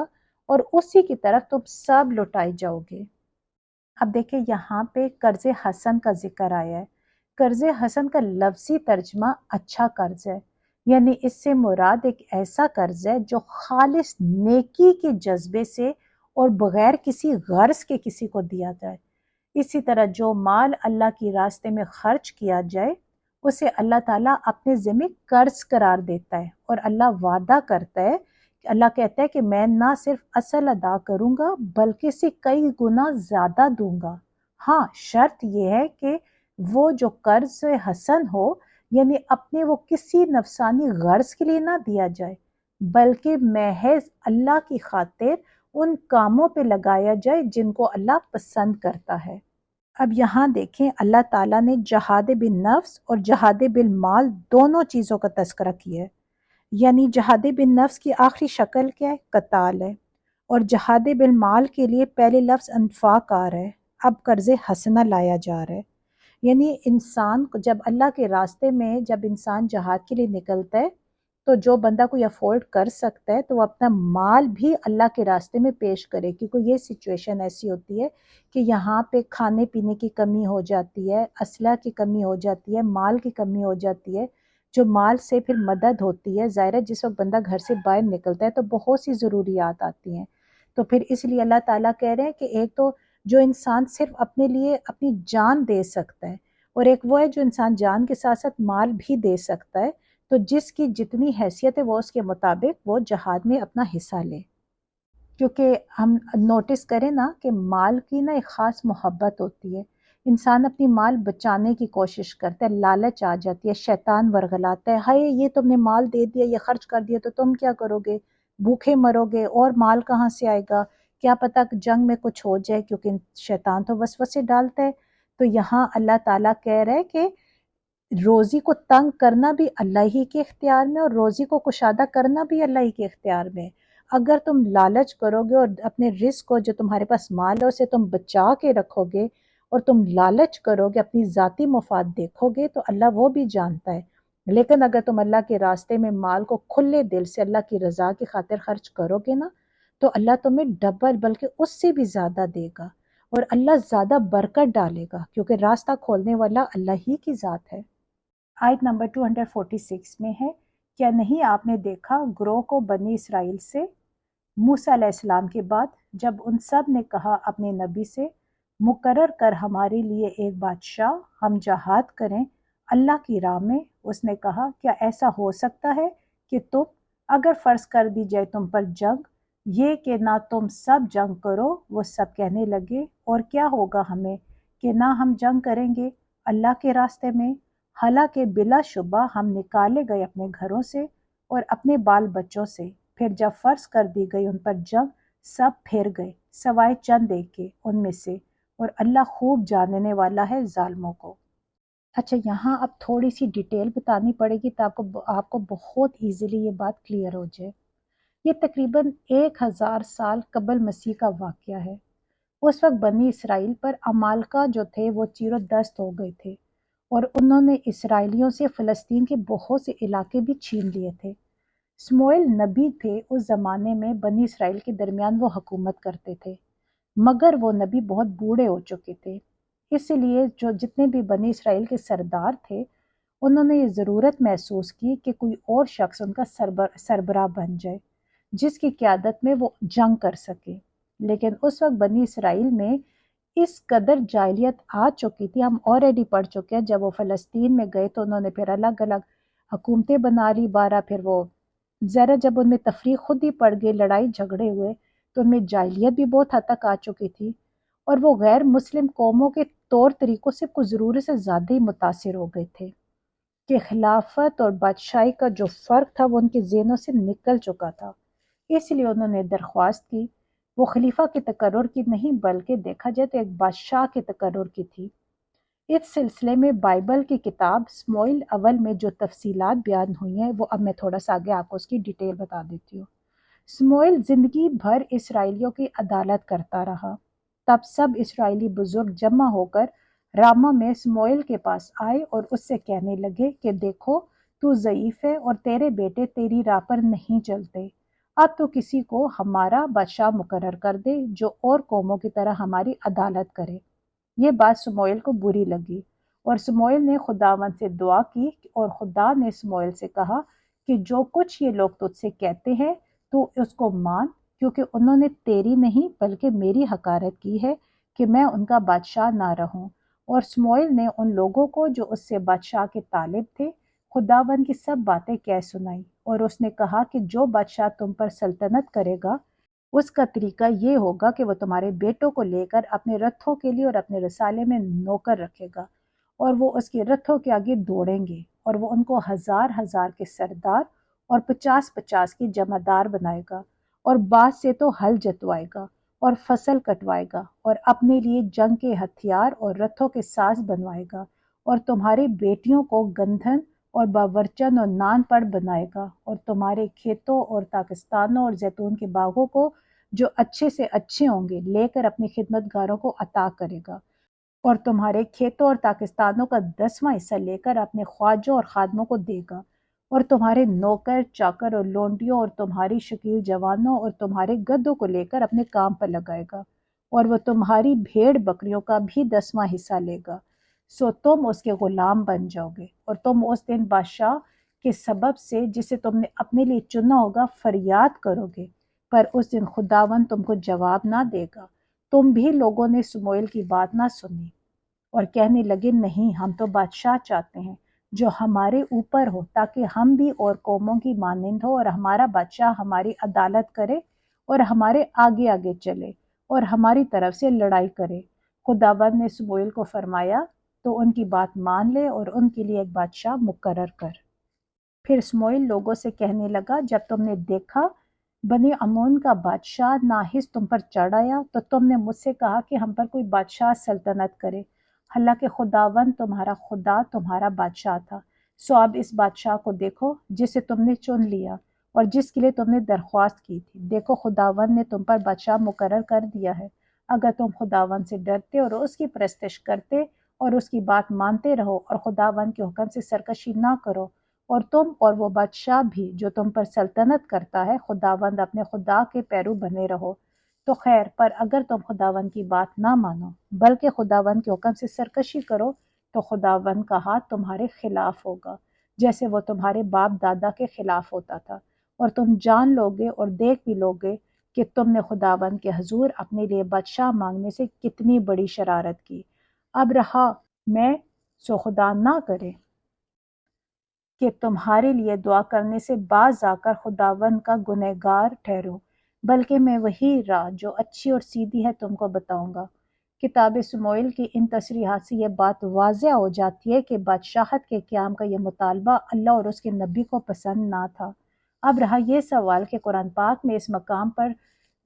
اور اسی کی طرف تم سب لوٹائے جاؤ گے۔ اب دیکھیں یہاں پہ قرض حسن کا ذکر آیا ہے۔ قرض حسن کا لفظی ترجمہ اچھا قرض ہے، یعنی اس سے مراد ایک ایسا قرض ہے جو خالص نیکی کے جذبے سے اور بغیر کسی غرض کے کسی کو دیا جائے۔ اسی طرح جو مال اللہ کی راستے میں خرچ کیا جائے اسے اللہ تعالیٰ اپنے ذمہ قرض قرار دیتا ہے، اور اللہ وعدہ کرتا ہے کہ اللہ کہتا ہے کہ میں نہ صرف اصل ادا کروں گا بلکہ اسے کئی گنا زیادہ دوں گا۔ ہاں شرط یہ ہے کہ وہ جو قرض حسن ہو، یعنی اپنے وہ کسی نفسانی غرض کے لیے نہ دیا جائے بلکہ محض اللہ کی خاطر ان کاموں پہ لگایا جائے جن کو اللہ پسند کرتا ہے۔ اب یہاں دیکھیں اللہ تعالیٰ نے جہاد بالنفس اور جہاد بالمال دونوں چیزوں کا تذکرہ کیا ہے، یعنی جہاد بالنفس کی آخری شکل کیا ہے؟ قتال ہے، اور جہاد بالمال کے لیے پہلے لفظ انفاق آ رہا ہے، اب قرض حسنہ لایا جا رہا ہے۔ یعنی انسان کو جب اللہ کے راستے میں جب انسان جہاد کے لیے نکلتا ہے تو جو بندہ کوئی افورڈ کر سکتا ہے تو وہ اپنا مال بھی اللہ کے راستے میں پیش کرے، کیونکہ یہ سچویشن ایسی ہوتی ہے کہ یہاں پہ کھانے پینے کی کمی ہو جاتی ہے، اسلحہ کی کمی ہو جاتی ہے، مال کی کمی ہو جاتی ہے، جو مال سے پھر مدد ہوتی ہے۔ ظاہر ہے جس وقت بندہ گھر سے باہر نکلتا ہے تو بہت سی ضروریات آتی ہیں، تو پھر اس لیے اللہ تعالیٰ کہہ رہے ہیں کہ ایک تو جو انسان صرف اپنے لیے اپنی جان دے سکتا ہے، اور ایک وہ ہے جو انسان جان کے ساتھ ساتھ مال بھی دے سکتا ہے، تو جس کی جتنی حیثیت ہے وہ اس کے مطابق وہ جہاد میں اپنا حصہ لے۔ کیونکہ ہم نوٹس کریں نا کہ مال کی نا ایک خاص محبت ہوتی ہے، انسان اپنی مال بچانے کی کوشش کرتا ہے، لالچ آ جاتی ہے، شیطان ورغلاتا ہے، ہائے یہ تم نے مال دے دیا، یہ خرچ کر دیا تو تم کیا کرو گے، بھوکے مرو گے، اور مال کہاں سے آئے گا، کیا پتہ جنگ میں کچھ ہو جائے، کیونکہ شیطان تو وسوسے ڈالتا ہے۔ تو یہاں اللہ تعالیٰ کہہ رہے ہیں کہ روزی کو تنگ کرنا بھی اللہ ہی کے اختیار میں اور روزی کو کشادہ کرنا بھی اللہ ہی کے اختیار میں۔ اگر تم لالچ کرو گے اور اپنے رزق کو جو تمہارے پاس مال ہے اسے تم بچا کے رکھو گے اور تم لالچ کرو گے، اپنی ذاتی مفاد دیکھو گے، تو اللہ وہ بھی جانتا ہے۔ لیکن اگر تم اللہ کے راستے میں مال کو کھلے دل سے اللہ کی رضا کی خاطر خرچ کرو گے نا تو اللہ تمہیں ڈبل بلکہ اس سے بھی زیادہ دے گا، اور اللہ زیادہ برکت ڈالے گا، کیونکہ راستہ کھولنے والا اللہ ہی کی ذات ہے۔ آیت نمبر 246 میں ہے، کیا نہیں آپ نے دیکھا گروہ کو بنی اسرائیل سے موسیٰ علیہ السلام کے بعد جب ان سب نے کہا اپنے نبی سے مقرر کر ہمارے لیے ایک بادشاہ، ہم جہاد کریں اللہ کی راہ میں۔ اس نے کہا کیا ایسا ہو سکتا ہے کہ تم اگر فرض کر دی جائے تم پر جنگ، یہ کہ نہ تم سب جنگ کرو؟ وہ سب کہنے لگے اور کیا ہوگا ہمیں کہ نہ ہم جنگ کریں گے اللہ کے راستے میں، حالانکہ بلا شبہ ہم نکالے گئے اپنے گھروں سے اور اپنے بال بچوں سے۔ پھر جب فرض کر دی گئی ان پر جنگ سب پھر گئے سوائے چند ایک کے ان میں سے، اور اللہ خوب جاننے والا ہے ظالموں کو۔ اچھا یہاں اب تھوڑی سی ڈیٹیل بتانی پڑے گی تاکہ آپ کو بہت ایزیلی یہ بات کلیئر ہو جائے۔ یہ تقریباً 1000 سال قبل مسیح کا واقعہ ہے۔ اس وقت بنی اسرائیل پر عمالقہ جو تھے وہ چیر و دست ہو گئے تھے، اور انہوں نے اسرائیلیوں سے فلسطین کے بہت سے علاقے بھی چھین لیے تھے۔ سموئیل نبی تھے اس زمانے میں، بنی اسرائیل کے درمیان وہ حکومت کرتے تھے، مگر وہ نبی بہت بوڑھے ہو چکے تھے، اس لیے جو جتنے بھی بنی اسرائیل کے سردار تھے انہوں نے یہ ضرورت محسوس کی کہ کوئی اور شخص ان کا سربراہ بن جائے جس کی قیادت میں وہ جنگ کر سکے، لیکن اس وقت بنی اسرائیل میں اس قدر جاہلیت آ چکی تھی، ہم آلریڈی پڑھ چکے ہیں۔ جب وہ فلسطین میں گئے تو انہوں نے پھر الگ الگ حکومتیں بنا لی، پھر وہ ذرا جب ان میں تفریق خود ہی پڑ گئی، لڑائی جھگڑے ہوئے، تو ان میں جاہلیت بھی بہت حد تک آ چکی تھی، اور وہ غیر مسلم قوموں کے طور طریقوں سے کچھ ضرورت سے زیادہ ہی متاثر ہو گئے تھے کہ خلافت اور بادشاہی کا جو فرق تھا وہ ان کے ذہنوں سے نکل چکا تھا۔ اس لیے انہوں نے درخواست کی، وہ خلیفہ کے تقرر کی نہیں بلکہ دیکھا جائے تو ایک بادشاہ کے تقرر کی تھی۔ اس سلسلے میں بائبل کی کتاب سموئیل اول میں جو تفصیلات بیان ہوئی ہیں وہ اب میں تھوڑا سا آگے آپ کو اس کی ڈیٹیل بتا دیتی ہوں۔ سموئیل زندگی بھر اسرائیلیوں کی عدالت کرتا رہا۔ تب سب اسرائیلی بزرگ جمع ہو کر راما میں سموئیل کے پاس آئے اور اس سے کہنے لگے کہ دیکھو تو ضعیف ہے اور تیرے بیٹے تیری راہ پر نہیں چلتے، اب تو کسی کو ہمارا بادشاہ مقرر کر دے جو اور قوموں کی طرح ہماری عدالت کرے۔ یہ بات سموئیل کو بری لگی اور سموئیل نے خداوند سے دعا کی اور خدا نے سموئیل سے کہا کہ جو کچھ یہ لوگ تجھ سے کہتے ہیں تو اس کو مان، کیونکہ انہوں نے تیری نہیں بلکہ میری حقارت کی ہے کہ میں ان کا بادشاہ نہ رہوں۔ اور سموئیل نے ان لوگوں کو جو اس سے بادشاہ کے طالب تھے خداوند کی سب باتیں کہہ سنائی، اور اس نے کہا کہ جو بادشاہ تم پر سلطنت کرے گا اس کا طریقہ یہ ہوگا کہ وہ تمہارے بیٹوں کو لے کر اپنے رتھوں کے لیے اور اپنے رسالے میں نوکر رکھے گا، اور وہ اس کے رتھوں کے آگے دوڑیں گے، اور وہ ان کو ہزار ہزار کے سردار اور 50 کی جمع دار بنائے گا، اور بعض سے تو ہل جتوائے گا اور فصل کٹوائے گا، اور اپنے لیے جنگ کے ہتھیار اور رتھوں کے ساز بنوائے گا، اور تمہارے بیٹیوں کو گندھن اور باورچن اور نان پڑ بنائے گا، اور تمہارے کھیتوں اور تاکستانوں اور زیتون کے باغوں کو جو اچھے سے اچھے ہوں گے لے کر اپنے خدمت گاروں کو عطا کرے گا، اور تمہارے کھیتوں اور تاکستانوں کا 10واں حصہ لے کر اپنے خواجوں اور خادموں کو دے گا، اور تمہارے نوکر چاکر اور لونڈیوں اور تمہاری شکیل جوانوں اور تمہارے گدھوں کو لے کر اپنے کام پر لگائے گا، اور وہ تمہاری بھیڑ بکریوں کا بھی 10واں حصہ لے گا، سو تم اس کے غلام بن جاؤ گے، اور تم اس دن بادشاہ کے سبب سے جسے تم نے اپنے لیے چنا ہوگا فریاد کرو گے، پر اس دن خداوند تم کو جواب نہ دے گا۔ تم بھی لوگوں نے سموئیل کی بات نہ سنی اور کہنے لگے نہیں، ہم تو بادشاہ چاہتے ہیں جو ہمارے اوپر ہو تاکہ ہم بھی اور قوموں کی مانند ہو، اور ہمارا بادشاہ ہماری عدالت کرے اور ہمارے آگے آگے چلے اور ہماری طرف سے لڑائی کرے۔ خداوند نے سموئیل کو فرمایا تو ان کی بات مان لے اور ان کے لیے ایک بادشاہ مقرر کر۔ پھر سموئیل لوگوں سے کہنے لگا جب تم نے دیکھا بنی امون کا بادشاہ ناحس تم پر چڑھ آیا تو تم نے مجھ سے کہا کہ ہم پر کوئی بادشاہ سلطنت کرے، حالانکہ خداوند تمہارا خدا تمہارا بادشاہ تھا۔ سو اب اس بادشاہ کو دیکھو جسے تم نے چن لیا اور جس کے لیے تم نے درخواست کی تھی، دیکھو خداوند نے تم پر بادشاہ مقرر کر دیا ہے۔ اگر تم خداوند سے ڈرتے اور اس کی پرستش کرتے اور اس کی بات مانتے رہو اور خداوند کے حکم سے سرکشی نہ کرو، اور تم اور وہ بادشاہ بھی جو تم پر سلطنت کرتا ہے خداوند اپنے خدا کے پیرو بنے رہو تو خیر، پر اگر تم خداوند کی بات نہ مانو بلکہ خداوند کے حکم سے سرکشی کرو تو خداوند کا ہاتھ تمہارے خلاف ہوگا جیسے وہ تمہارے باپ دادا کے خلاف ہوتا تھا، اور تم جان لوگے اور دیکھ بھی لوگے کہ تم نے خداوند کے حضور اپنے لیے بادشاہ مانگنے سے کتنی بڑی شرارت کی۔ اب رہا میں سو خدا نہ کرے کہ تمہارے لیے دعا کرنے سے باز آ کر خداوند کا گنہگار ٹھہرو، بلکہ میں وہی راہ جو اچھی اور سیدھی ہے تم کو بتاؤں گا۔ کتاب سموئیل کی ان تصریحات سے یہ بات واضح ہو جاتی ہے کہ بادشاہت کے قیام کا یہ مطالبہ اللہ اور اس کے نبی کو پسند نہ تھا۔ اب رہا یہ سوال کہ قرآن پاک میں اس مقام پر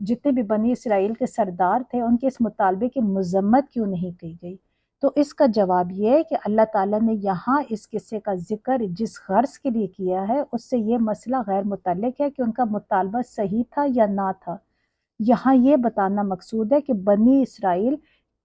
جتنے بھی بنی اسرائیل کے سردار تھے ان کے اس مطالبے کی مذمت کیوں نہیں کی گئی، تو اس کا جواب یہ ہے کہ اللہ تعالیٰ نے یہاں اس قصے کا ذکر جس غرض کے لیے کیا ہے اس سے یہ مسئلہ غیر متعلق ہے کہ ان کا مطالبہ صحیح تھا یا نہ تھا۔ یہاں یہ بتانا مقصود ہے کہ بنی اسرائیل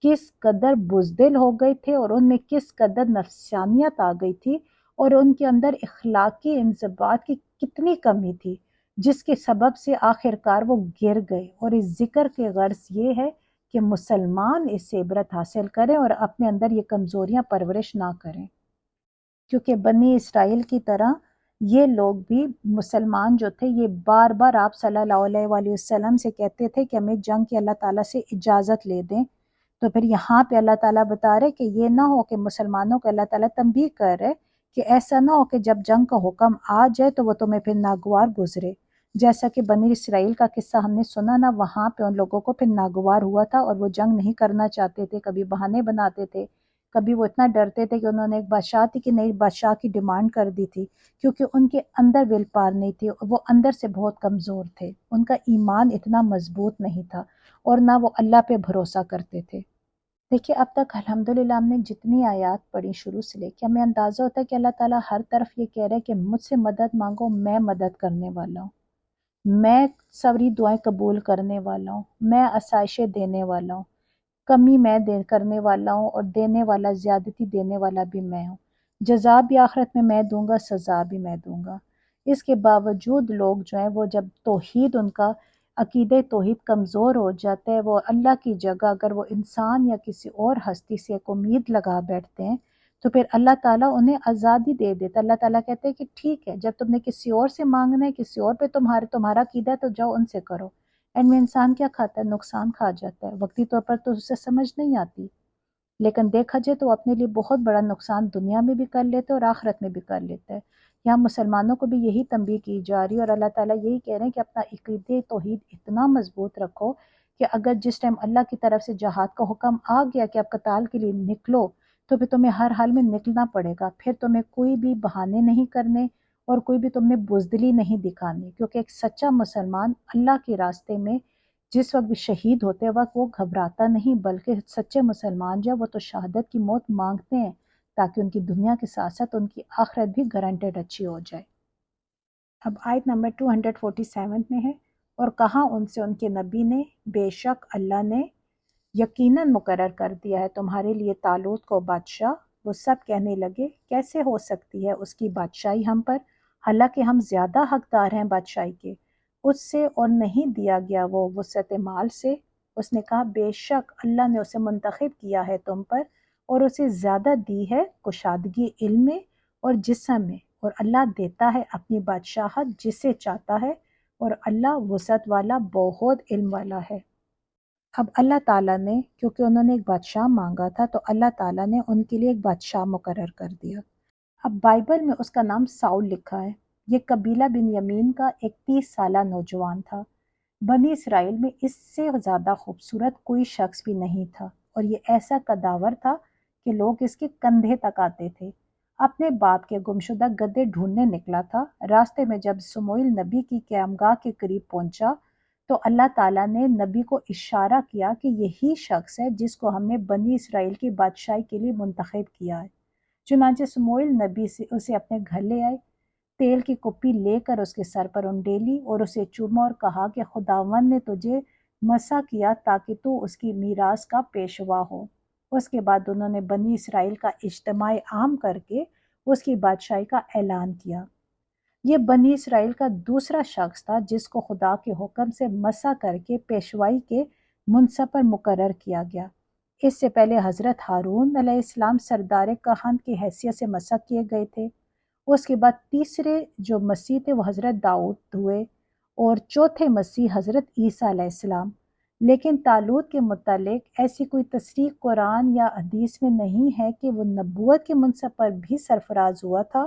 کس قدر بزدل ہو گئے تھے اور ان میں کس قدر نفسانیت آ گئی تھی اور ان کے اندر اخلاقی انضباط کی کتنی کمی تھی جس کے سبب سے آخر کار وہ گر گئے، اور اس ذکر کے غرض یہ ہے کہ مسلمان اس سے عبرت حاصل کریں اور اپنے اندر یہ کمزوریاں پرورش نہ کریں۔ کیونکہ بنی اسرائیل کی طرح یہ لوگ بھی مسلمان جو تھے یہ بار بار آپ صلی اللہ علیہ وآلہ وسلم سے کہتے تھے کہ ہمیں جنگ کی اللہ تعالیٰ سے اجازت لے دیں. تو پھر یہاں پہ اللہ تعالیٰ بتا رہے کہ یہ نہ ہو کہ مسلمانوں کو اللہ تعالیٰ تنبیہ کر رہے کہ ایسا نہ ہو کہ جب جنگ کا حکم آ جائے تو وہ تمہیں پھر ناگوار گزرے. جیسا کہ بنی اسرائیل کا قصہ ہم نے سنا نا، وہاں پہ ان لوگوں کو پھر ناگوار ہوا تھا اور وہ جنگ نہیں کرنا چاہتے تھے، کبھی بہانے بناتے تھے، کبھی وہ اتنا ڈرتے تھے کہ انہوں نے ایک بادشاہ تھی کہ نئی بادشاہ کی ڈیمانڈ کر دی تھی، کیونکہ ان کے اندر ول پار نہیں تھی، وہ اندر سے بہت کمزور تھے، ان کا ایمان اتنا مضبوط نہیں تھا اور نہ وہ اللہ پہ بھروسہ کرتے تھے. دیکھیے اب تک الحمدللہ ہم نے جتنی آیات پڑھی شروع سے لے کے ہمیں اندازہ ہوتا ہے کہ اللہ تعالیٰ ہر طرف یہ کہہ رہے کہ مجھ سے مدد مانگو، میں مدد کرنے والا ہوں، میں سبری دعائیں قبول کرنے والا ہوں، میں آسائشیں دینے والا ہوں، کمی میں کرنے والا ہوں اور دینے والا، زیادتی دینے والا بھی میں ہوں، جزا بھی آخرت میں دوں گا، سزا بھی میں دوں گا. اس کے باوجود لوگ جو ہیں وہ جب توحید ان کا عقیدہ توحید کمزور ہو جاتا ہے، وہ اللہ کی جگہ اگر وہ انسان یا کسی اور ہستی سے ایک امید لگا بیٹھتے ہیں تو پھر اللہ تعالیٰ انہیں آزادی دے دیتا. اللہ تعالیٰ کہتے ہیں کہ ٹھیک ہے، جب تم نے کسی اور سے مانگنا ہے، کسی اور پہ تمہارا عقیدہ ہے تو جاؤ ان سے کرو. اینڈ میں انسان کیا کھاتا ہے؟ نقصان کھا جاتا ہے. وقتی طور پر تو اسے سمجھ نہیں آتی، لیکن دیکھا جائے تو اپنے لیے بہت بڑا نقصان دنیا میں بھی کر لیتے اور آخرت میں بھی کر لیتا ہے. یہاں مسلمانوں کو بھی یہی تنبیہ کی جا رہی ہے اور اللہ تعالیٰ یہی کہہ رہے ہیں کہ اپنا عقیدہ توحید اتنا مضبوط رکھو کہ اگر جس ٹائم اللہ کی طرف سے جہاد کا حکم آ گیا کہ آپ قتال کے لیے نکلو تو پھر تمہیں ہر حال میں نکلنا پڑے گا. پھر تمہیں کوئی بھی بہانے نہیں کرنے اور کوئی بھی تم نے بزدلی نہیں دکھانی، کیونکہ ایک سچا مسلمان اللہ کے راستے میں جس وقت بھی شہید ہوتے وقت وہ گھبراتا نہیں، بلکہ سچے مسلمان جو وہ تو شہادت کی موت مانگتے ہیں تاکہ ان کی دنیا کے ساتھ ساتھ ان کی آخرت بھی گارنٹیڈ اچھی ہو جائے. اب آیت نمبر 247 میں ہے، اور کہا ان سے ان کے نبی نے، بے شک اللہ نے یقیناً مقرر کر دیا ہے تمہارے لیے طالوت کو بادشاہ. وہ سب کہنے لگے کیسے ہو سکتی ہے اس کی بادشاہی ہم پر، حالانکہ ہم زیادہ حقدار ہیں بادشاہی کے اس سے، اور نہیں دیا گیا وہ وسعت مال سے. اس نے کہا بے شک اللہ نے اسے منتخب کیا ہے تم پر اور اسے زیادہ دی ہے کشادگی علم میں اور جسم میں، اور اللہ دیتا ہے اپنی بادشاہت جسے چاہتا ہے اور اللہ وسعت والا بہت علم والا ہے. اب اللہ تعالیٰ نے کیونکہ انہوں نے ایک بادشاہ مانگا تھا تو اللہ تعالیٰ نے ان کے لیے ایک بادشاہ مقرر کر دیا. اب بائبل میں اس کا نام ساؤل لکھا ہے. یہ قبیلہ بن یمین کا ایک 30 سالہ نوجوان تھا. بنی اسرائیل میں اس سے زیادہ خوبصورت کوئی شخص بھی نہیں تھا اور یہ ایسا قداور تھا کہ لوگ اس کے کندھے تک آتے تھے. اپنے باپ کے گمشدہ گدھے ڈھونڈنے نکلا تھا. راستے میں جب سموئیل نبی کی قیامگاہ کے قریب پہنچا تو اللہ تعالیٰ نے نبی کو اشارہ کیا کہ یہی شخص ہے جس کو ہم نے بنی اسرائیل کی بادشاہی کے لیے منتخب کیا ہے. چنانچہ سموئیل نبی سے اسے اپنے گھر لے آئے، تیل کی کپی لے کر اس کے سر پر انڈیلی اور اسے چوما اور کہا کہ خداوند نے تجھے مسا کیا تاکہ تو اس کی میراث کا پیشوا ہو. اس کے بعد انہوں نے بنی اسرائیل کا اجتماع عام کر کے اس کی بادشاہی کا اعلان کیا. یہ بنی اسرائیل کا دوسرا شخص تھا جس کو خدا کے حکم سے مسا کر کے پیشوائی کے منصب پر مقرر کیا گیا. اس سے پہلے حضرت ہارون علیہ السلام سردار کہان کی حیثیت سے مسا کیے گئے تھے. اس کے بعد تیسرے جو مسیح تھے وہ حضرت داؤد ہوئے اور چوتھے مسیح حضرت عیسیٰ علیہ السلام. لیکن طالوت کے متعلق ایسی کوئی تصریح قرآن یا حدیث میں نہیں ہے کہ وہ نبوت کے منصب پر بھی سرفراز ہوا تھا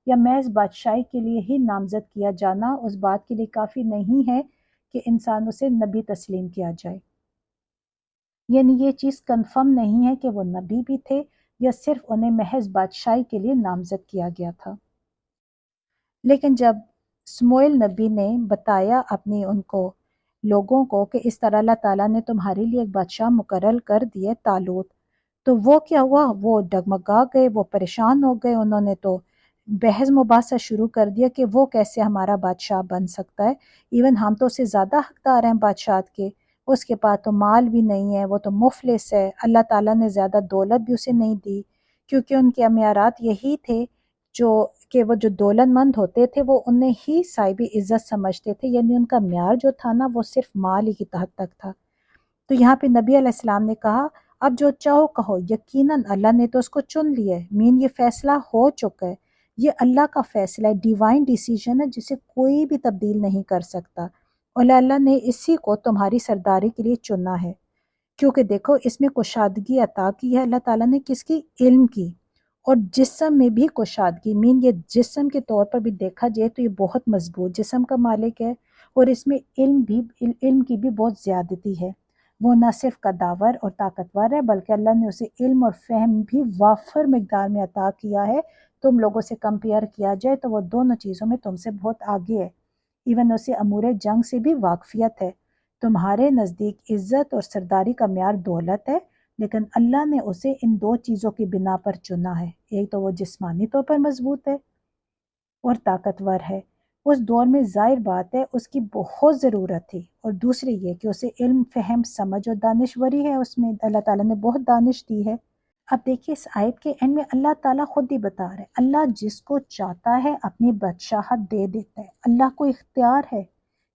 یا محض بادشاہی کے لیے ہی نامزد کیا جانا اس بات کے لیے کافی نہیں ہے کہ انسان اسے نبی تسلیم کیا جائے. یعنی یہ چیز کنفرم نہیں ہے کہ وہ نبی بھی تھے یا صرف انہیں محض بادشاہی کے لیے نامزد کیا گیا تھا. لیکن جب سموئیل نبی نے بتایا اپنی ان کو لوگوں کو کہ اس طرح اللہ تعالیٰ نے تمہارے لیے ایک بادشاہ مقرر کر دیے طالوت، تو وہ کیا ہوا؟ وہ ڈگمگا گئے، وہ پریشان ہو گئے. انہوں نے تو بحث مباحثہ شروع کر دیا کہ وہ کیسے ہمارا بادشاہ بن سکتا ہے، ایون ہم تو اسے زیادہ حقدار ہیں بادشاہت کے، اس کے پاس تو مال بھی نہیں ہے، وہ تو مفلس ہے، اللہ تعالیٰ نے زیادہ دولت بھی اسے نہیں دی، کیونکہ ان کے معیارات یہی تھے کہ وہ جو دولت مند ہوتے تھے وہ انہیں ہی صاحب عزت سمجھتے تھے، یعنی ان کا معیار جو تھا نا وہ صرف مال ہی کی تحت تک تھا. تو یہاں پہ نبی علیہ السلام نے کہا اب جو چاہو کہو، یقیناً اللہ نے تو اس کو چن لیا ہے، مین یہ فیصلہ ہو چکا ہے، یہ اللہ کا فیصلہ ہے، ڈیوائن ڈیسیجن ہے جسے کوئی بھی تبدیل نہیں کر سکتا، اور اللہ نے اسی کو تمہاری سرداری کے لیے چنا ہے، کیونکہ دیکھو اس میں کشادگی عطا کی ہے اللہ تعالیٰ نے، کس کی؟ علم کی، اور جسم میں بھی کشادگی، مین یہ جسم کے طور پر بھی دیکھا جائے تو یہ بہت مضبوط جسم کا مالک ہے، اور اس میں علم کی بھی بہت زیادتی ہے، وہ نہ صرف قداور اور طاقتور ہے بلکہ اللہ نے اسے علم اور فہم بھی وافر مقدار میں عطا کیا ہے، تم لوگوں سے کمپیئر کیا جائے تو وہ دونوں چیزوں میں تم سے بہت آگے ہے، ایون اسے امور جنگ سے بھی واقفیت ہے، تمہارے نزدیک عزت اور سرداری کا معیار دولت ہے، لیکن اللہ نے اسے ان دو چیزوں کی بنا پر چنا ہے، ایک تو وہ جسمانی طور پر مضبوط ہے اور طاقتور ہے، اس دور میں ظاہر بات ہے اس کی بہت ضرورت تھی، اور دوسری یہ کہ اسے علم، فہم، سمجھ اور دانشوری ہے، اس میں اللہ تعالیٰ نے بہت دانش دی ہے۔ اب دیکھیے اس آیت کے اینڈ میں اللہ تعالیٰ خود ہی بتا رہے ہیں، اللہ جس کو چاہتا ہے اپنی بادشاہت دے دیتا ہے، اللہ کو اختیار ہے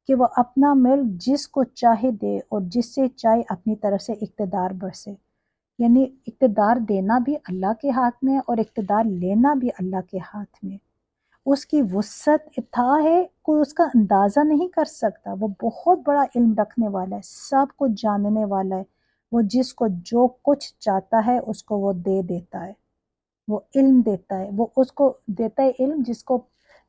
کہ وہ اپنا ملک جس کو چاہے دے اور جس سے چاہے اپنی طرف سے اقتدار برسے، یعنی اقتدار دینا بھی اللہ کے ہاتھ میں ہے اور اقتدار لینا بھی اللہ کے ہاتھ میں، اس کی وسعت اتھا ہے، کوئی اس کا اندازہ نہیں کر سکتا، وہ بہت بڑا علم رکھنے والا ہے، سب کو جاننے والا ہے، وہ جس کو جو کچھ چاہتا ہے اس کو وہ دے دیتا ہے، وہ علم دیتا ہے، وہ اس کو دیتا ہے علم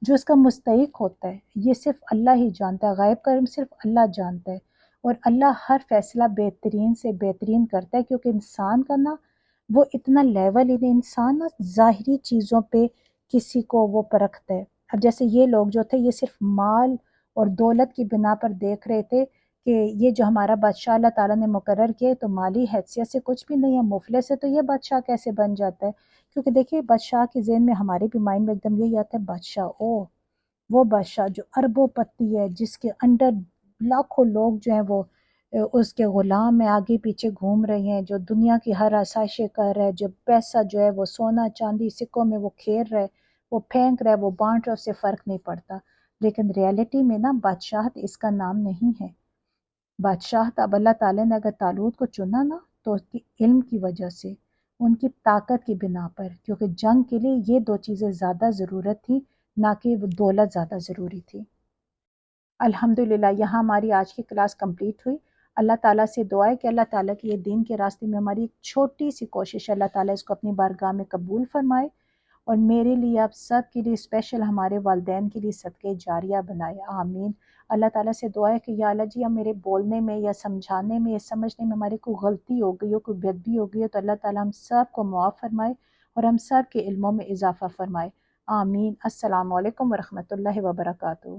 جو اس کا مستحق ہوتا ہے، یہ صرف اللہ ہی جانتا ہے، غائب کا علم صرف اللہ جانتا ہے، اور اللہ ہر فیصلہ بہترین سے بہترین کرتا ہے، کیونکہ انسان کا نا وہ اتنا لیول ہی نہیں، انسان نا ظاہری چیزوں پہ کسی کو وہ پرکھتا ہے، اب جیسے یہ لوگ جو تھے یہ صرف مال اور دولت کی بنا پر دیکھ رہے تھے کہ یہ جو ہمارا بادشاہ اللہ تعالیٰ نے مقرر کیا ہے تو مالی حیثیت سے کچھ بھی نہیں ہے، مفلس سے تو یہ بادشاہ کیسے بن جاتا ہے، کیونکہ دیکھیے بادشاہ کے ذہن میں ہمارے بھی مائنڈ میں ایک دم یہی آتا ہے، بادشاہ وہ بادشاہ جو اربوں پتی ہے، جس کے انڈر لاکھوں لوگ جو ہیں وہ اس کے غلام میں آگے پیچھے گھوم رہے ہیں، جو دنیا کی ہر آسائشیں کر رہے ہیں، جو پیسہ جو ہے وہ سونا چاندی سکوں میں وہ کھیر رہے، وہ پھینک رہا ہے، وہ بانٹ رہا ہے، اس سے فرق نہیں پڑتا، لیکن ریالٹی میں نا بادشاہت اس کا نام نہیں ہے، بادشاہت اب اللہ تعالیٰ نے اگر طالوت کو چنا نا تو اس کی علم کی وجہ سے، ان کی طاقت کی بنا پر، کیونکہ جنگ کے لیے یہ دو چیزیں زیادہ ضرورت تھی، نہ کہ وہ دولت زیادہ ضروری تھی۔ الحمدللہ یہاں ہماری آج کی کلاس کمپلیٹ ہوئی، اللہ تعالیٰ سے دعا ہے کہ اللہ تعالیٰ کی یہ دین کے راستے میں ہماری ایک چھوٹی سی کوشش ہے، اللہ تعالیٰ اس کو اپنی بارگاہ میں قبول فرمائے، اور میرے لیے آپ سب کے لیے اسپیشل ہمارے والدین کے لیے صدقہ جاریہ بنائے، آمین۔ اللہ تعالیٰ سے دعا ہے کہ یا اللہ جی ہم میرے بولنے میں یا سمجھانے میں یا سمجھنے میں ہماری کوئی غلطی ہو گئی ہو، کوئی بے ادبی ہو گئی ہو تو اللہ تعالیٰ ہم سب کو معاف فرمائے اور ہم سب کے علموں میں اضافہ فرمائے، آمین۔ السلام علیکم ورحمۃ اللہ وبرکاتہ۔